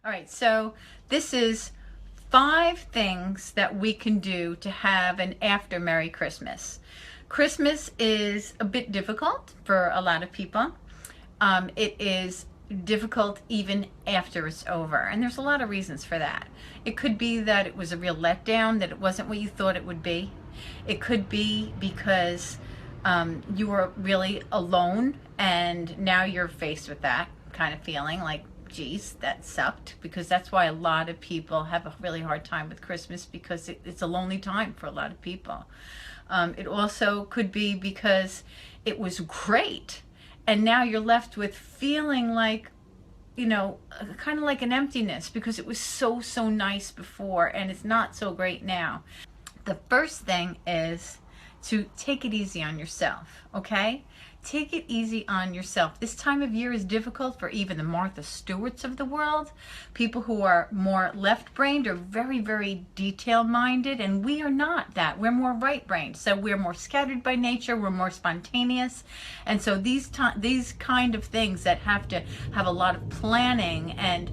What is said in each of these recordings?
All right, so this is 5 things that we can do to have an after Merry Christmas. Christmas is a bit difficult for a lot of people. It is difficult even after it's over, and there's a lot of reasons for that. It could be that it was a real letdown, that it wasn't what you thought it would be. It could be because you were really alone and now you're faced with that kind of feeling like, geez, that sucked, because that's why a lot of people have a really hard time with Christmas, because it's a lonely time for a lot of people. It also could be because it was great and now you're left with feeling like, kind of like an emptiness, because it was so nice before and it's not so great now. The first thing is to take it easy on yourself, okay? Take it easy on yourself. This time of year is difficult for even the Martha Stewarts of the world. People who are more left-brained are very detail-minded, and we are not that. We're more right-brained. So we're more scattered by nature. We're more spontaneous. And so these kind of things that have to have a lot of planning and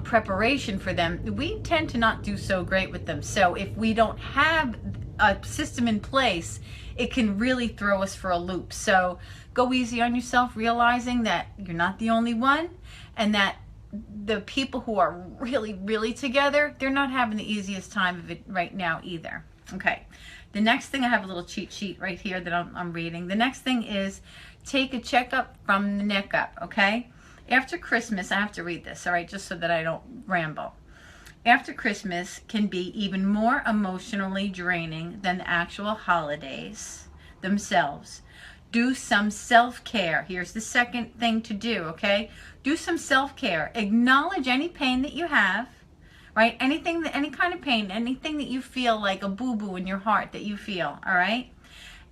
preparation for them, we tend to not do so great with them. So if we don't have a system in place, it can really throw us for a loop. So go easy on yourself, realizing that you're not the only one, and that the people who are really together, they're not having the easiest time of it right now either. Okay, the next thing, I have a little cheat sheet right here that I'm reading. The next thing is take a checkup from the neck up, okay? After Christmas, I have to read this, all right, just so that I don't ramble. After Christmas can be even more emotionally draining than the actual holidays themselves. Do some self-care. Here's the second thing to do, okay? Do some self-care. Acknowledge any pain that you have, right? Any kind of pain, anything that you feel like a boo-boo in your heart that you feel, all right?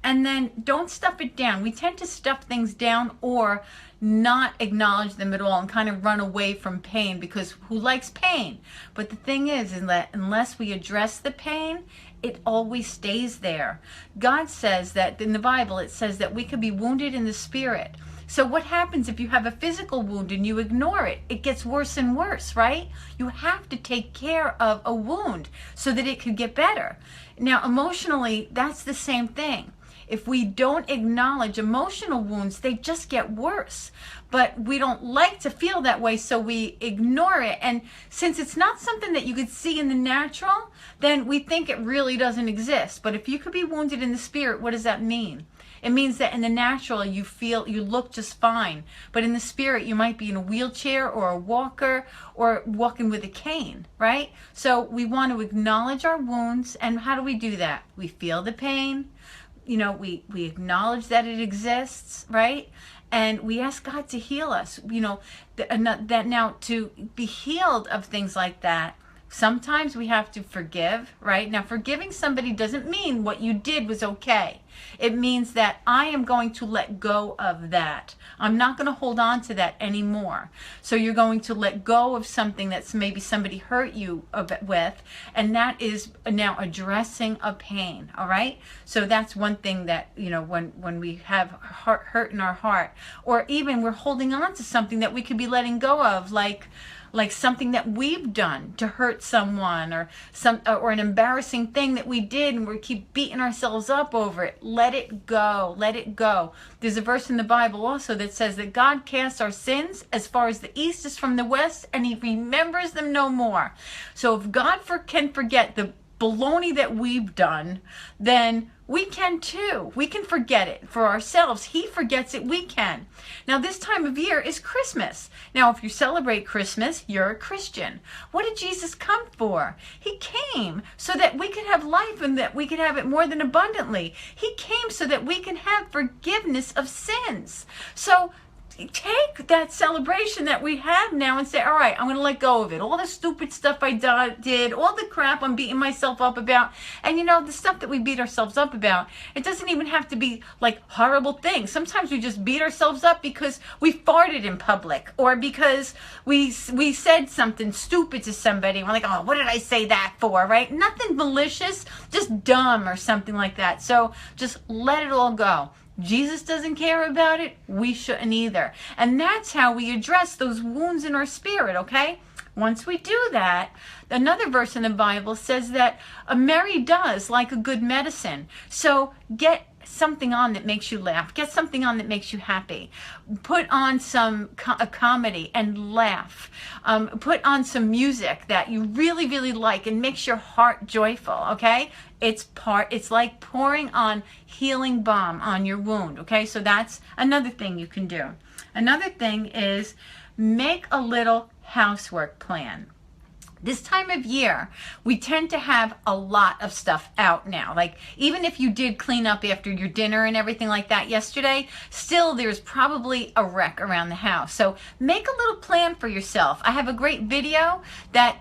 And then don't stuff it down. We tend to stuff things down or not acknowledge them at all and kind of run away from pain, because who likes pain? But the thing is that unless we address the pain, it always stays there. God says that in the Bible, it says that we could be wounded in the spirit. So what happens if you have a physical wound and you ignore it? It gets worse and worse, right? You have to take care of a wound so that it could get better. Now, emotionally, that's the same thing. If we don't acknowledge emotional wounds, they just get worse. But we don't like to feel that way, so we ignore it. And since it's not something that you could see in the natural, then we think it really doesn't exist. But if you could be wounded in the spirit, what does that mean? It means that in the natural, you look just fine. But in the spirit, you might be in a wheelchair or a walker or walking with a cane, right? So we want to acknowledge our wounds. And how do we do that? We feel the pain. We acknowledge that it exists, right? And we ask God to heal us, that now to be healed of things like that, sometimes we have to forgive, right? Now, forgiving somebody doesn't mean what you did was okay. It means that I am going to let go of that. I'm not going to hold on to that anymore. So you're going to let go of something that's maybe somebody hurt you with, and that is now addressing a pain, all right? So that's one thing that, when we have hurt in our heart, or even we're holding on to something that we could be letting go of, like something that we've done to hurt someone, or an embarrassing thing that we did, and we keep beating ourselves up over it. Let it go. Let it go. There's a verse in the Bible also that says that God casts our sins as far as the east is from the west, and he remembers them no more. So if God can forget the baloney that we've done, then we can too. We can forget it for ourselves. He forgets it, we can. Now, this time of year is Christmas. Now, if you celebrate Christmas, you're a Christian. What did Jesus come for? He came so that we could have life and that we could have it more than abundantly. He came so that we can have forgiveness of sins. So take that celebration that we have now and say, all right, I'm going to let go of it. All the stupid stuff I did, all the crap I'm beating myself up about. And the stuff that we beat ourselves up about, it doesn't even have to be like horrible things. Sometimes we just beat ourselves up because we farted in public, or because we said something stupid to somebody. And we're like, oh, what did I say that for, right? Nothing malicious, just dumb or something like that. So just let it all go. Jesus doesn't care about it. We shouldn't either. And that's how we address those wounds in our spirit, okay? Once we do that, another verse in the Bible says that a merry does like a good medicine. So get something on that makes you laugh. Get something on that makes you happy. Put on a comedy and laugh. Put on some music that you really, really like and makes your heart joyful, okay? It's like pouring on healing balm on your wound, okay? So that's another thing you can do. Another thing is make a little housework plan. This time of year, we tend to have a lot of stuff out now. Like, even if you did clean up after your dinner and everything like that yesterday, still there's probably a wreck around the house. So make a little plan for yourself. I have a great video that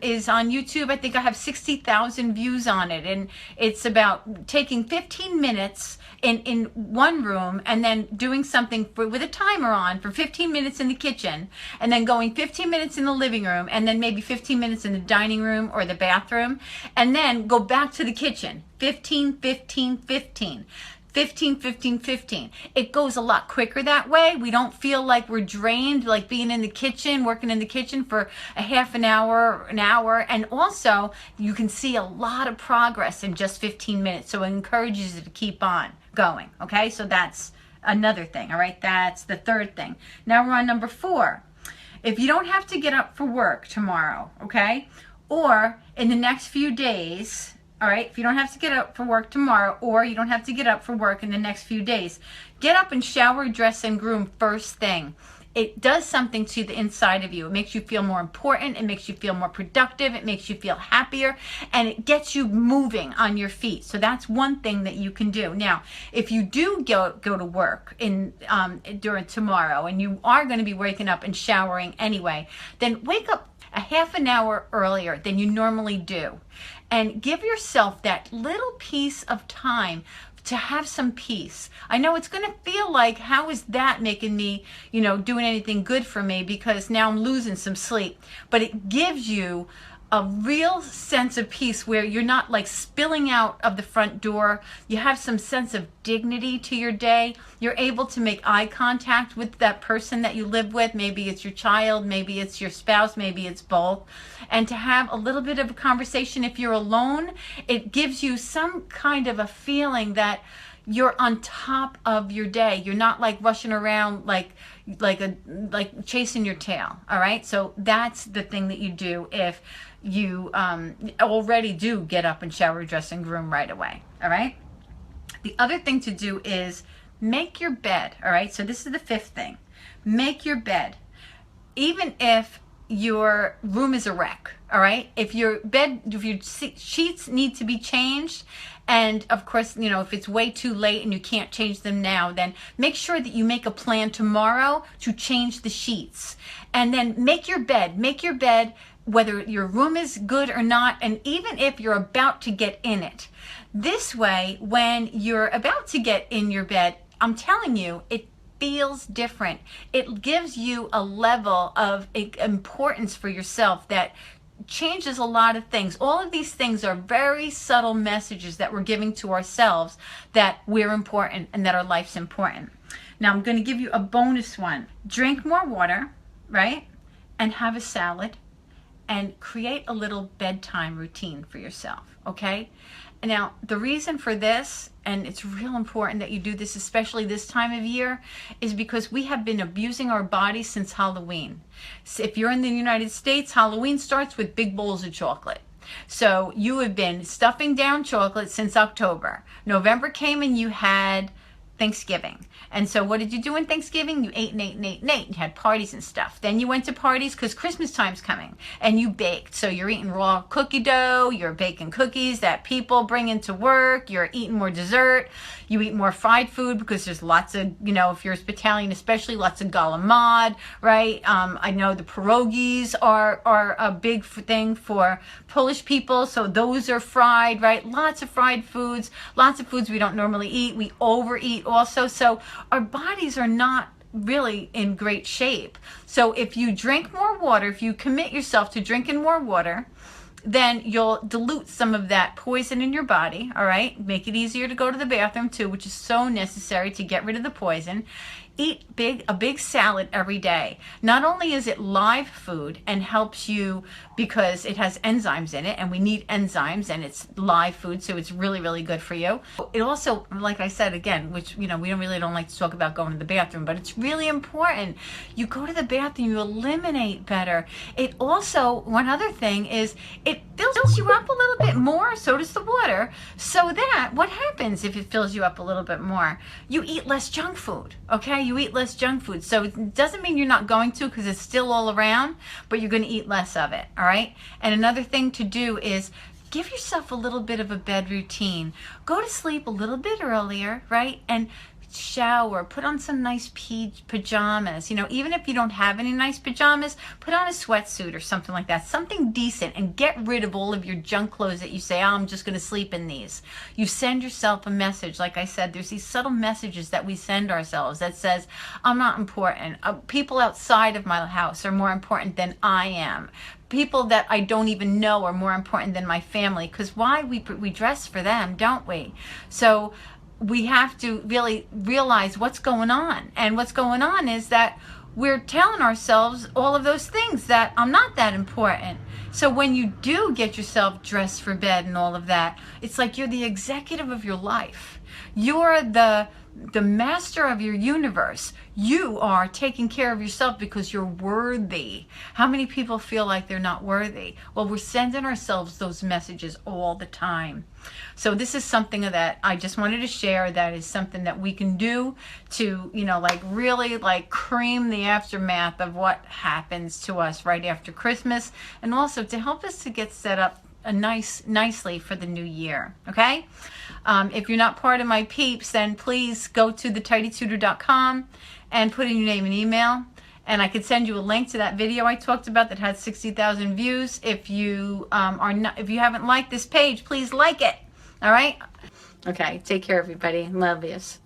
is on YouTube. I think I have 60,000 views on it. And it's about taking 15 minutes in one room and then doing something with a timer on for 15 minutes in the kitchen, and then going 15 minutes in the living room, and then maybe 15 minutes in the dining room or the bathroom, and then go back to the kitchen. 15, 15, 15. 15, 15, 15. It goes a lot quicker that way. We don't feel like we're drained, like being in the kitchen, working in the kitchen for a half an hour, and also you can see a lot of progress in just 15 minutes. So it encourages you to keep on going. Okay, so that's another thing. All right, that's the third thing. Now we're on number 4. If you don't have to get up for work tomorrow, okay, or in the next few days, all right, if you don't have to get up for work tomorrow, or you don't have to get up for work in the next few days, get up and shower, dress, and groom first thing. It does something to the inside of you. It makes you feel more important. It makes you feel more productive. It makes you feel happier, and it gets you moving on your feet. So that's one thing that you can do. Now, if you do go to work during tomorrow, and you are going to be waking up and showering anyway, then wake up a half an hour earlier than you normally do, and give yourself that little piece of time to have some peace. I know it's going to feel like, how is that making me, doing anything good for me, because now I'm losing some sleep. But it gives you a real sense of peace where you're not like spilling out of the front door. You have some sense of dignity to your day. You're able to make eye contact with that person that you live with. Maybe it's your child, maybe it's your spouse, maybe it's both. And to have a little bit of a conversation. If you're alone, it gives you some kind of a feeling that you're on top of your day. You're not like rushing around like chasing your tail. All right. So that's the thing that you do if you already do get up and shower, dress, and groom right away. All right. The other thing to do is make your bed. All right. So this is the 5th thing. Make your bed. Even if your room is a wreck, all right? If your sheets need to be changed, and of course, if it's way too late and you can't change them now, then make sure that you make a plan tomorrow to change the sheets. And then make your bed whether your room is good or not, and even if you're about to get in it. This way, when you're about to get in your bed, I'm telling you, it feels different. It gives you a level of importance for yourself that changes a lot of things. All of these things are very subtle messages that we're giving to ourselves that we're important and that our life's important. Now I'm going to give you a bonus one. Drink more water, right? And have a salad, and create a little bedtime routine for yourself, okay? Now, the reason for this, and it's real important that you do this, especially this time of year, is because we have been abusing our bodies since Halloween. So if you're in the United States, Halloween starts with big bowls of chocolate. So you have been stuffing down chocolate since October. November came and you had Thanksgiving. And so what did you do in Thanksgiving? You ate and ate and ate and ate. You had parties and stuff. Then you went to parties because Christmas time's coming, and you baked. So you're eating raw cookie dough. You're baking cookies that people bring into work. You're eating more dessert. You eat more fried food because there's lots of, if you're Italian especially, lots of galamad, right? I know the pierogies are a big thing for Polish people. So those are fried, right? Lots of fried foods. Lots of foods we don't normally eat. We overeat also. So our bodies are not really in great shape. So if you drink more water, if you commit yourself to drinking more water, then you'll dilute some of that poison in your body, all right? Make it easier to go to the bathroom too, which is so necessary to get rid of the poison. Eat a big salad every day. Not only is it live food and helps you because it has enzymes in it, and we need enzymes, and it's live food, so it's really, really good for you. It also, like I said again, which, we don't like to talk about going to the bathroom, but it's really important. You go to the bathroom, you eliminate better. It also, one other thing is, it fills you up a little bit more, so does the water, so that what happens if it fills you up a little bit more? You eat less junk food, okay? You eat less junk food. So it doesn't mean you're not going to, because it's still all around, but you're going to eat less of it, all right? And another thing to do is give yourself a little bit of a bed routine. Go to sleep a little bit earlier, right? And shower, put on some nice pajamas. Even if you don't have any nice pajamas, put on a sweatsuit or something like that, something decent, and get rid of all of your junk clothes that you say, oh, I'm just going to sleep in these. You send yourself a message. Like I said, there's these subtle messages that we send ourselves that says, I'm not important. People outside of my house are more important than I am. People that I don't even know are more important than my family, because why? We dress for them, don't we? So we have to really realize what's going on. And what's going on is that we're telling ourselves all of those things, that I'm not that important. So when you do get yourself dressed for bed and all of that, it's like you're the executive of your life. You're the master of your universe. You are taking care of yourself because you're worthy. How many people feel like they're not worthy? Well, we're sending ourselves those messages all the time. So this is something that I just wanted to share, that is something that we can do to, really cream the aftermath of what happens to us right after Christmas, and also to help us to get set up nicely for the new year. Okay? If you're not part of my peeps, then please go to thetidytutor.com and put in your name and email, and I could send you a link to that video I talked about that had 60,000 views. If you if you haven't liked this page, please like it. All right? Okay, take care, everybody. Love yous.